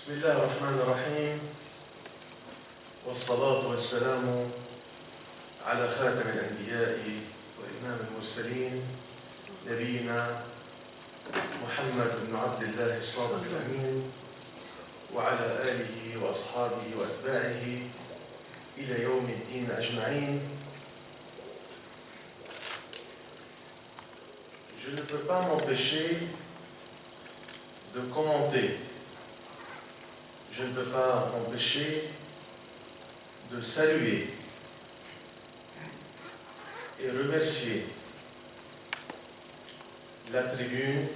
بسم الله الرحمن الرحيم والصلاة والسلام على خاتم الأنبياء وإمام المرسلين نبينا محمد بن عبد الله الصادق الأمين وعلى آله وأصحابه وأتباعه إلى يوم الدين أجمعين. Je ne peux pas m'empêcher de commenter. Je ne peux pas m'empêcher de saluer et remercier la tribune,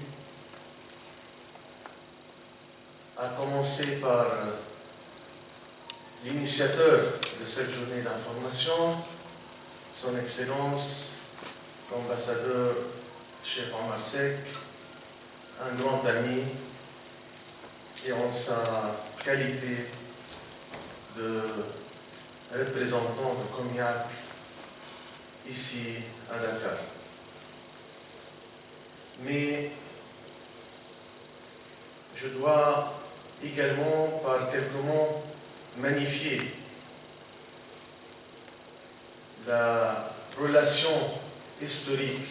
à commencer par l'initiateur de cette journée d'information, son Excellence, l'ambassadeur Cheikh Omar Seck, un grand ami, et en sa qualité de représentant de Comiac ici à Dakar. Mais je dois également par quelques mots magnifier la relation historique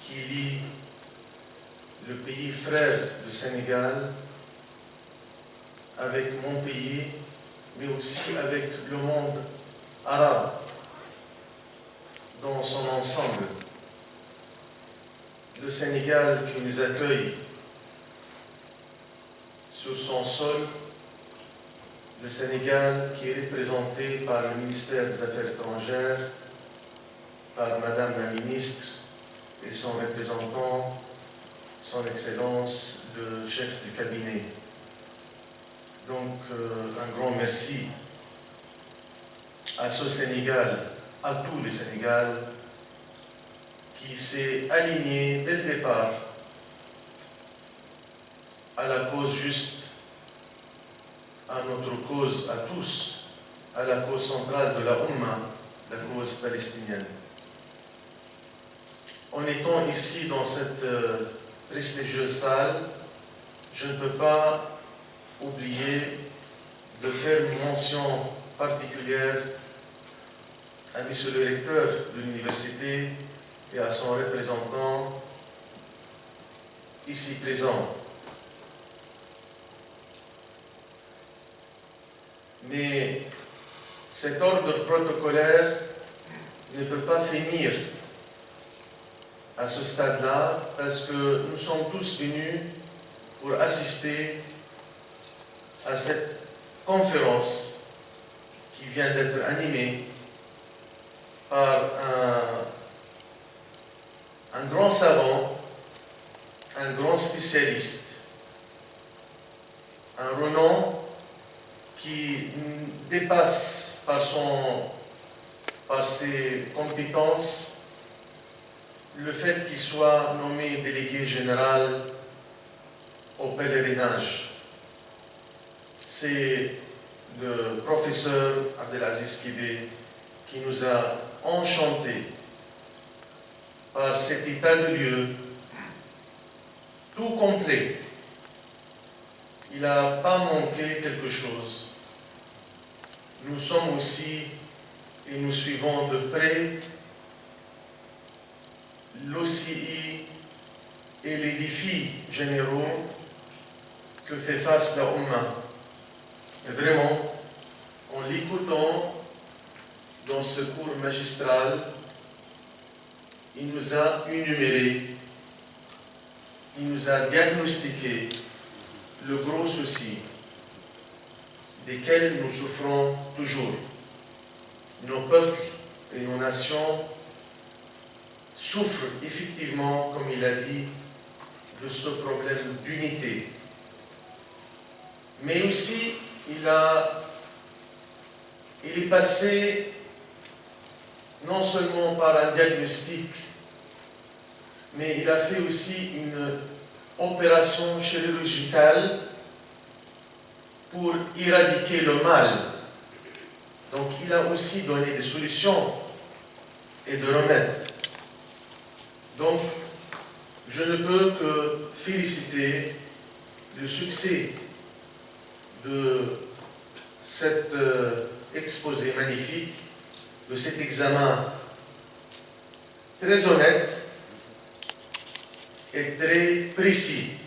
qui lie le pays frère du Sénégal avec mon pays, mais aussi avec le monde arabe dans son ensemble. Le Sénégal qui nous accueille sur son sol, le Sénégal qui est représenté par le ministère des Affaires étrangères, par Madame la ministre et son représentant, son Excellence, le chef du cabinet. Donc, un grand merci à ce Sénégal, à tout le Sénégal, qui s'est aligné dès le départ à la cause juste, à notre cause, à tous, à la cause centrale de la Oumma, la cause palestinienne. En étant ici dans cette prestigieuse salle, je ne peux pas oublier de faire une mention particulière à monsieur le recteur de l'université et à son représentant ici présent. Mais cet ordre protocolaire ne peut pas finir à ce stade-là parce que nous sommes tous venus pour assister à cette conférence qui vient d'être animée par un grand savant, un grand spécialiste, un renom qui dépasse par ses compétences le fait qu'il soit nommé délégué général au pèlerinage. C'est le professeur Abdelaziz Kébé qui nous a enchantés par cet état de lieu tout complet. Il n'a pas manqué quelque chose. Nous sommes aussi et nous suivons de près l'OCI et les défis généraux que fait face la Oumma. Vraiment, en l'écoutant dans ce cours magistral, il nous a énuméré, il nous a diagnostiqué le gros souci desquels nous souffrons toujours. Nos peuples et nos nations souffrent effectivement, comme il a dit, de ce problème d'unité. Mais aussi, il est passé non seulement par un diagnostic, mais il a fait aussi une opération chirurgicale pour éradiquer le mal. Donc il a aussi donné des solutions et des remèdes. Donc je ne peux que féliciter le succès de cet exposé magnifique, de cet examen très honnête et très précis.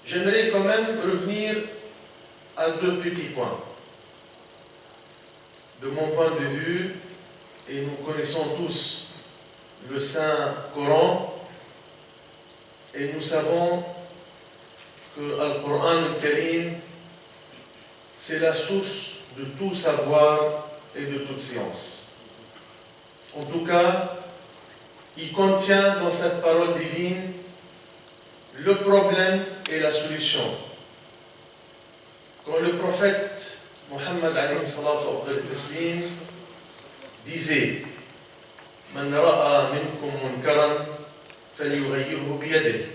J'aimerais quand même revenir à deux petits points. De mon point de vue, et nous connaissons tous le Saint-Coran, et nous savons que le Coran al-Karim, c'est la source de tout savoir et de toute science. En tout cas, il contient dans cette parole divine le problème et la solution. Quand le prophète Muhammad alayhi salatu wa taslim disait Man ra'a minkum munkaran falyughayyirhu biyadihi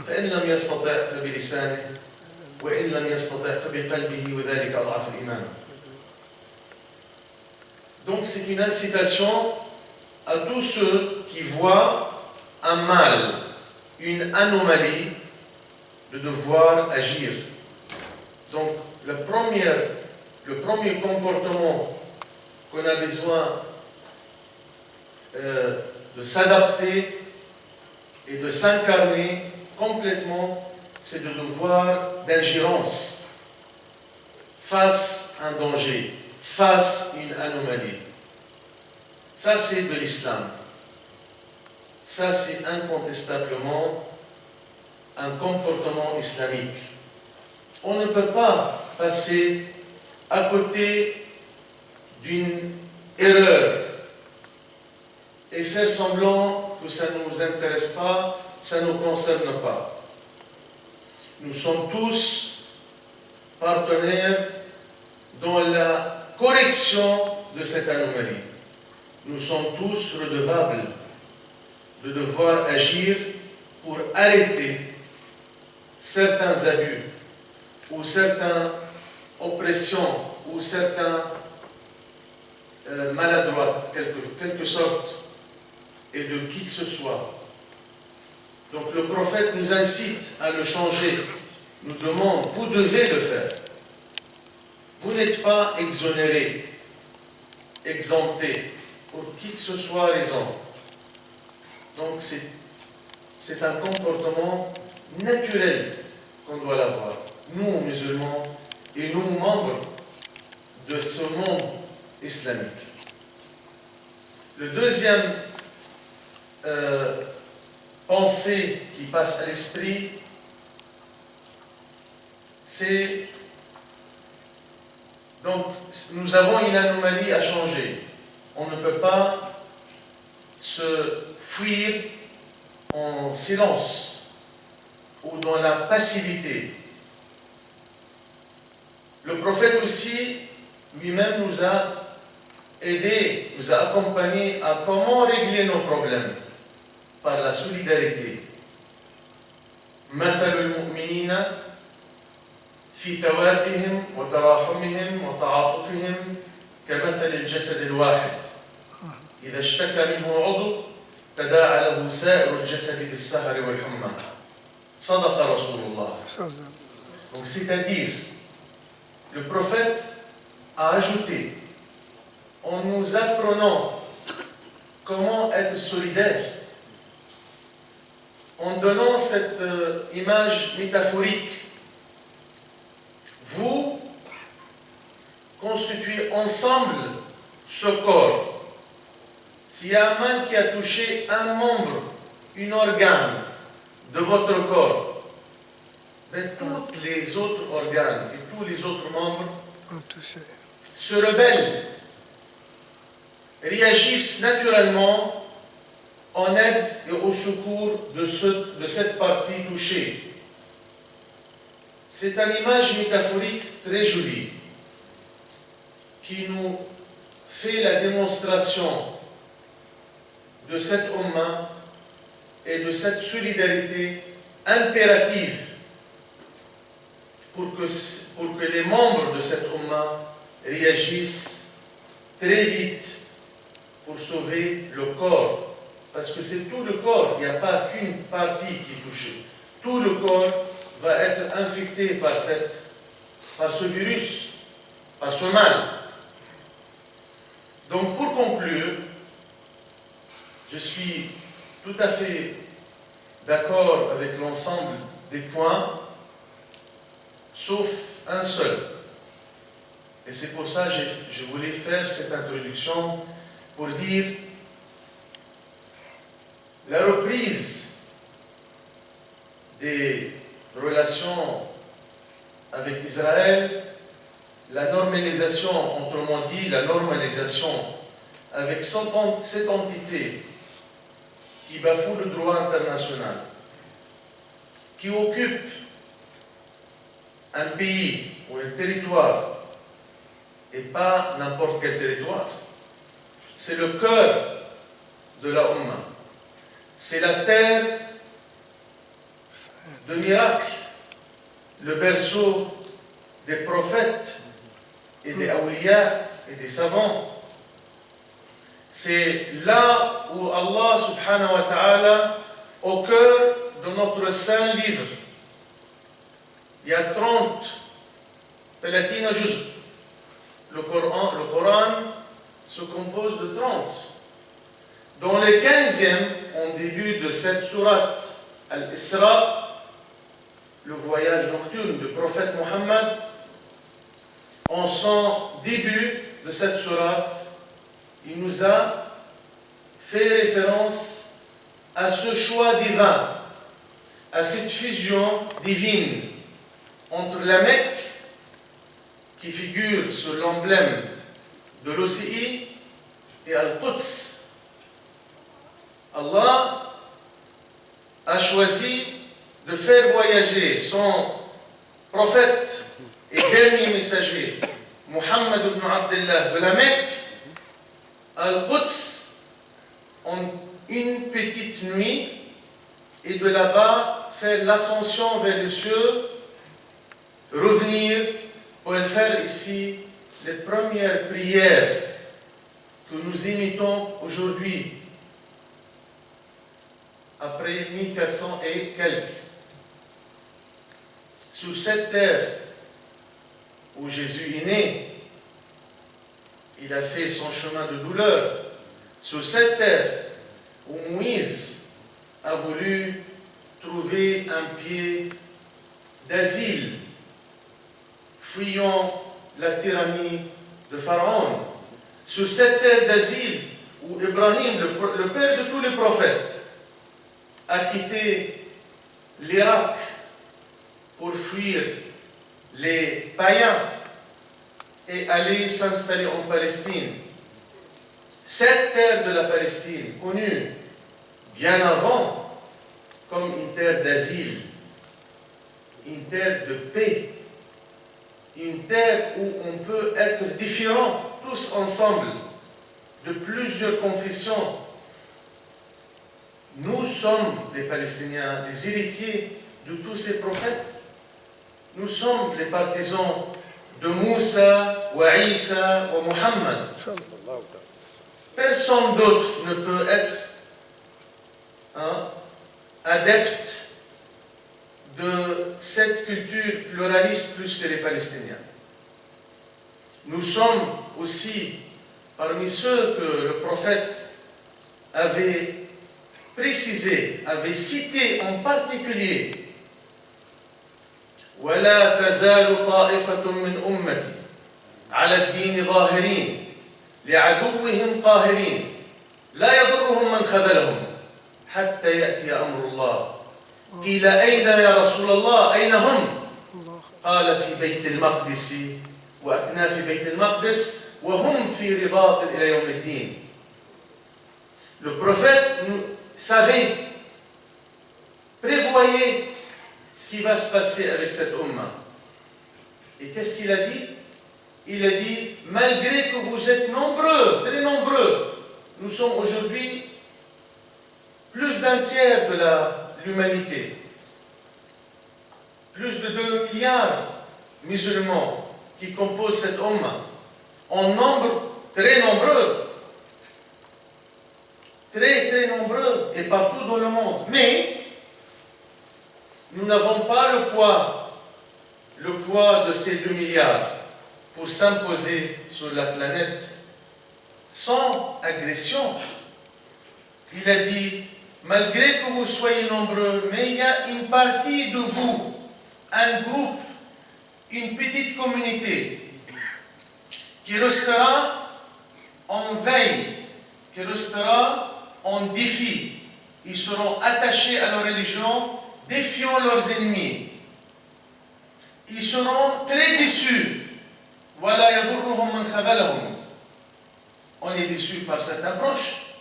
fa in lam yastati' fa bilisanihi wa in lam yastati' fa biqalbihi wa dhalika ad'afu al-iman. Donc c'est une incitation à tous ceux qui voient un mal, une anomalie, de devoir agir. Donc le premier comportement qu'on a besoin de s'adapter et de s'incarner complètement, c'est de devoir d'ingérence face à un danger, face à une anomalie. Ça, c'est de l'islam. Ça, c'est incontestablement un comportement islamique. On ne peut pas passer à côté d'une erreur et faire semblant que ça ne nous intéresse pas, ça ne nous concerne pas. Nous sommes tous partenaires dans la correction de cette anomalie. Nous sommes tous redevables de devoir agir pour arrêter certains abus ou certaines oppressions ou certains maladroites, quelque sorte, et de qui que ce soit. Donc le prophète nous incite à le changer, nous demande, vous devez le faire. Vous n'êtes pas exonéré, exempté, pour qui que ce soit raison. Donc c'est un comportement naturel qu'on doit l'avoir. Nous, musulmans, et nous, membres de ce monde islamique. Le deuxième pensée qui passe à l'esprit, c'est donc nous avons une anomalie à changer. On ne peut pas se fuir en silence ou dans la passivité. Le prophète aussi, lui-même, nous a aidés, nous a accompagnés à comment régler nos problèmes par la solidarité. مثل المؤمنين في توادهم وتراحمهم وتعاطفهم كمثل الجسد الواحد إذا اشتكى منه عضو تداعى له سائر الجسد بالسهر والحمى صدق رسول الله. Donc c'est-à-dire, le prophète a ajouté, en nous apprenant comment être solidaire, en donnant cette image métaphorique, vous constituez ensemble ce corps. S'il y a un mal qui a touché un membre, un organe de votre corps, mais tous les autres organes et tous les autres membres se rebellent, réagissent naturellement en aide et au secours de cette partie touchée. C'est une image métaphorique très jolie qui nous fait la démonstration de cette Ummah et de cette solidarité impérative pour que les membres de cette Ummah réagissent très vite pour sauver le corps. Parce que c'est tout le corps, il n'y a pas qu'une partie qui est touchée. Tout le corps va être infecté par ce virus, par ce mal. Donc pour conclure, je suis tout à fait d'accord avec l'ensemble des points, sauf un seul. Et c'est pour ça que je voulais faire cette introduction pour dire la reprise des relations avec Israël, la normalisation, autrement dit, la normalisation avec cette entité qui bafoue le droit international, qui occupe un pays ou un territoire, et pas n'importe quel territoire. C'est le cœur de la Ummah. C'est la terre de miracles, le berceau des prophètes et des awliya et des savants. C'est là où Allah subhanahu wa ta'ala, au cœur de notre saint livre, il y a 30 juz. Le Coran se compose de 30. Dans le 15e, en début de cette sourate Al-Isra, le voyage nocturne du prophète Mohammed, en son début de cette sourate, il nous a fait référence à ce choix divin, à cette fusion divine entre la Mecque, qui figure sur l'emblème de l'OCI, et Al-Quds. Allah a choisi de faire voyager son prophète et dernier messager, Muhammad ibn Abdullah, de la Mecque à Al-Quds en une petite nuit, et de là-bas faire l'ascension vers les cieux, revenir pour faire ici les premières prières que nous imitons aujourd'hui, après 1400 et quelques. Sur cette terre où Jésus est né, il a fait son chemin de douleur. Sur cette terre où Moïse a voulu trouver un pied d'asile, fuyant la tyrannie de Pharaon. Sur cette terre d'asile où Ibrahim, le père de tous les prophètes, a quitté l'Irak pour fuir les païens et aller s'installer en Palestine. Cette terre de la Palestine, connue bien avant comme une terre d'asile, une terre de paix, une terre où on peut être différents tous ensemble, de plusieurs confessions. Nous sommes les Palestiniens, les héritiers de tous ces prophètes. Nous sommes les partisans de Moussa, wa Isa, wa Muhammad. Personne d'autre ne peut être adepte de cette culture pluraliste plus que les Palestiniens. Nous sommes aussi parmi ceux que le prophète avait précisé, avait cité en particulier: وَلَا تَزَالُ طَائِفَةٌ مِّنْ أُمَّتِي عَلَى الدِّينِ ظَاهِرِينَ لِعَدُوِّهِمْ قَاهِرِينَ لَا يَضُرُّهُمْ مَنْ خَذَلَهُمْ حَتَّى يَأْتِيَ أَمْرُ اللَّهِ قِيلَ أَيْنَ يَا رَسُولَ اللَّهِ أَيْنَ هُمْ قال في بيت المقدس وأكناف بيت المقدس وهم في رباط إلى يوم الدين. Le prophète savait, prévoyait ce qui va se passer avec cette Ummah. Et qu'est-ce qu'il a dit? Il a dit: malgré que vous êtes nombreux, très nombreux, nous sommes aujourd'hui plus d'un tiers de l'humanité, plus de 2 milliards musulmans qui composent cette Ummah, en nombre très nombreux, très très nombreux, et partout dans le monde. Mais Nous n'avons pas le poids de ces 2 milliards pour s'imposer sur la planète sans agression. Il a dit, malgré que vous soyez nombreux, mais il y a une partie de vous, un groupe, une petite communauté qui restera en veille, qui restera en défi. Ils seront attachés à leur religion, défiant leurs ennemis. Ils seront très déçus. Voilà, yadurruhum man khabalahum. On est déçus par cette approche.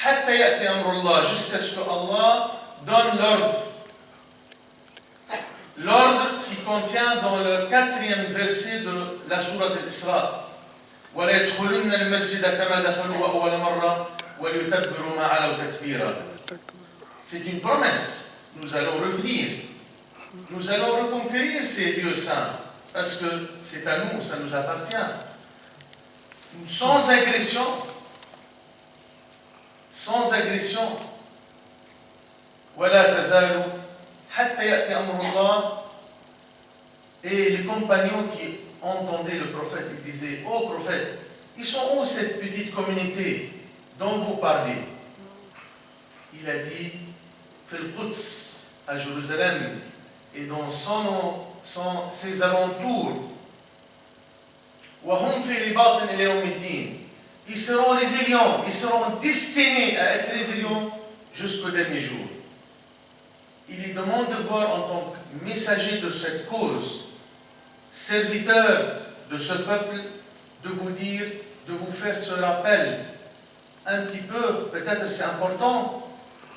Hatta ya'ti amrullah, jusqu'à ce que Allah donne l'ordre. L'ordre qui contient dans le 4e verset de la sourate Al-Isra. وَلَا يَدْخُلُنَّ الْمَسْجِدَ كَمَا دَخَلُوا أَوَّلَ مَرَّةٍ وَلْيُتَبِّرُوا مَا عَلَوْا تَتْبِيرًا. C'est une promesse. Nous allons revenir. Nous allons reconquérir ces lieux saints. Parce que c'est à nous, ça nous appartient. Sans agression. Sans agression. وَلَا تَزَالُوا حَتَّى يَأْتِي أَمْرُ اللَّهِ. Et les compagnons qui entendaient le prophète, ils disaient, ô prophète, ils sont où cette petite communauté dont vous parlez? Il a dit, Fil Quds, à Jérusalem, et dans ses alentours, وَهُمْ فِي رِبَاطٍ إِلَى يَوْمِ الدِّينِ. Ils seront résilients, ils seront destinés à être résilients jusqu'au dernier jour. Il lui demande de voir en tant que messager de cette cause, serviteur de ce peuple, de vous dire, de vous faire ce rappel un petit peu, peut-être c'est important,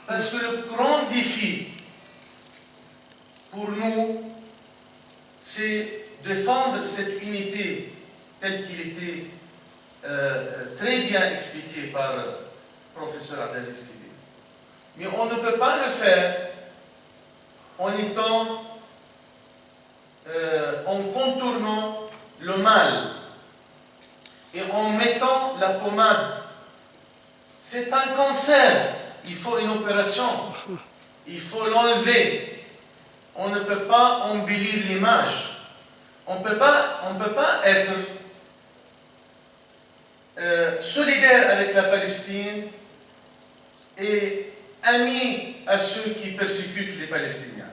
parce que le grand défi pour nous, c'est défendre cette unité telle qu'il était très bien expliqué par le professeur Abdelaziz Kébé. Mais on ne peut pas le faire en contournant le mal et en mettant la pommade. C'est un cancer, il faut une opération, il faut l'enlever. On ne peut pas embellir l'image. On ne peut pas être solidaire avec la Palestine et ami à ceux qui persécutent les Palestiniens.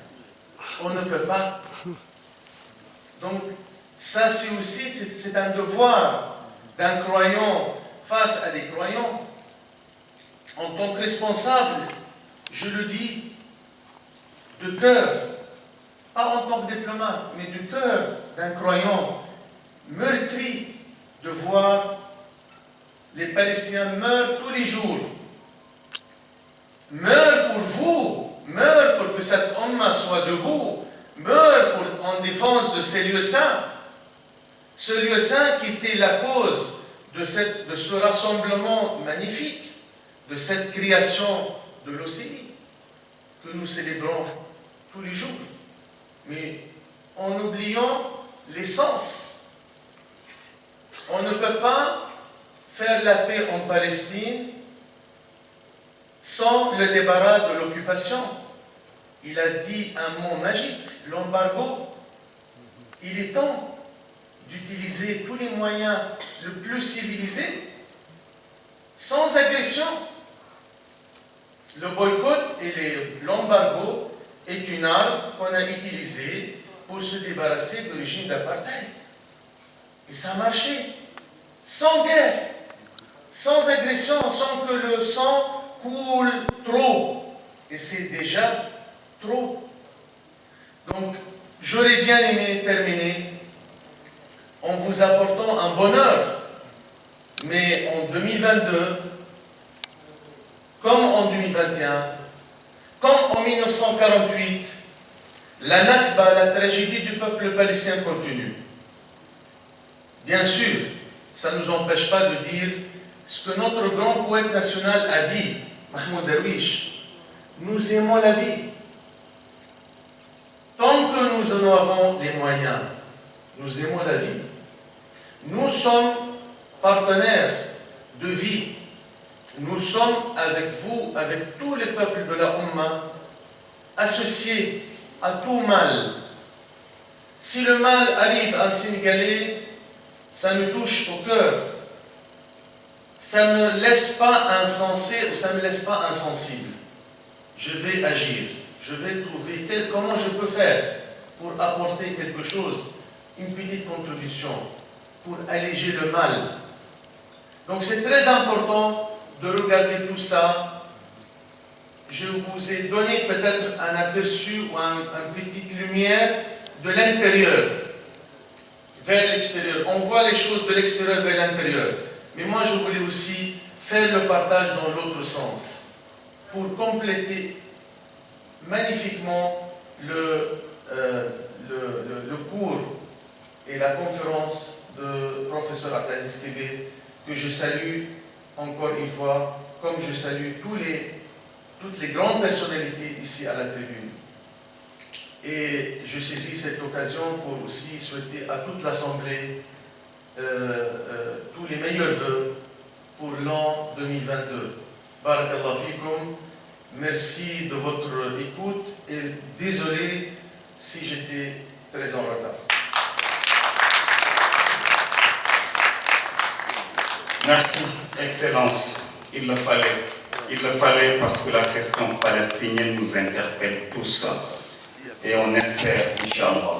On ne peut pas. Donc, ça c'est aussi, c'est un devoir d'un croyant face à des croyants. En tant que responsable, je le dis de cœur, pas en tant que diplomate, mais du cœur d'un croyant meurtri de voir les Palestiniens meurent tous les jours. Meurent pour vous, meurent pour que cette Ummah soit debout, meurent en défense de ces lieux saints. Ce lieu saint qui était la cause de ce rassemblement magnifique, de cette création de l'Océanie, que nous célébrons tous les jours, mais en oubliant l'essence. On ne peut pas faire la paix en Palestine sans le débarras de l'occupation. Il a dit un mot magique, l'embargo. Il est temps d'utiliser tous les moyens les plus civilisés, sans agression. Le boycott et l'embargo est une arme qu'on a utilisée pour se débarrasser du régime d'apartheid. Et ça a marché, sans guerre, sans agression, sans que le sang coule trop. Et c'est déjà trop. Donc, j'aurais bien aimé terminer en vous apportant un bonheur. Mais en 2022, comme en 2021, comme en 1948, la Nakba, la tragédie du peuple palestinien continue. Bien sûr, ça ne nous empêche pas de dire ce que notre grand poète national a dit, Mahmoud Darwish. Nous aimons la vie. Tant que nous en avons les moyens, nous aimons la vie. Nous sommes partenaires de vie. Nous sommes avec vous, avec tous les peuples de la Ummah, associés à tout mal. Si le mal arrive à un Sénégalais, ça me touche au cœur. Ça ne me laisse pas insensé ou ça ne me laisse pas insensible. Je vais agir. Je vais trouver comment je peux faire pour apporter quelque chose, une petite contribution, pour alléger le mal. Donc c'est très important de regarder tout ça. Je vous ai donné peut-être un aperçu ou une petite lumière de l'intérieur vers l'extérieur. On voit les choses de l'extérieur vers l'intérieur. Mais moi, je voulais aussi faire le partage dans l'autre sens pour compléter magnifiquement le cours et la conférence de professeur Abdelaziz Kébé, que je salue encore une fois, comme je salue toutes les grandes personnalités ici à la tribune. Et je saisis cette occasion pour aussi souhaiter à toute l'Assemblée tous les meilleurs vœux pour l'an 2022. Barakallah fikum. Merci de votre écoute et désolé si j'étais très en retard. Merci, Excellence. Il le fallait parce que la question palestinienne nous interpelle tous et on espère, Inch'Allah,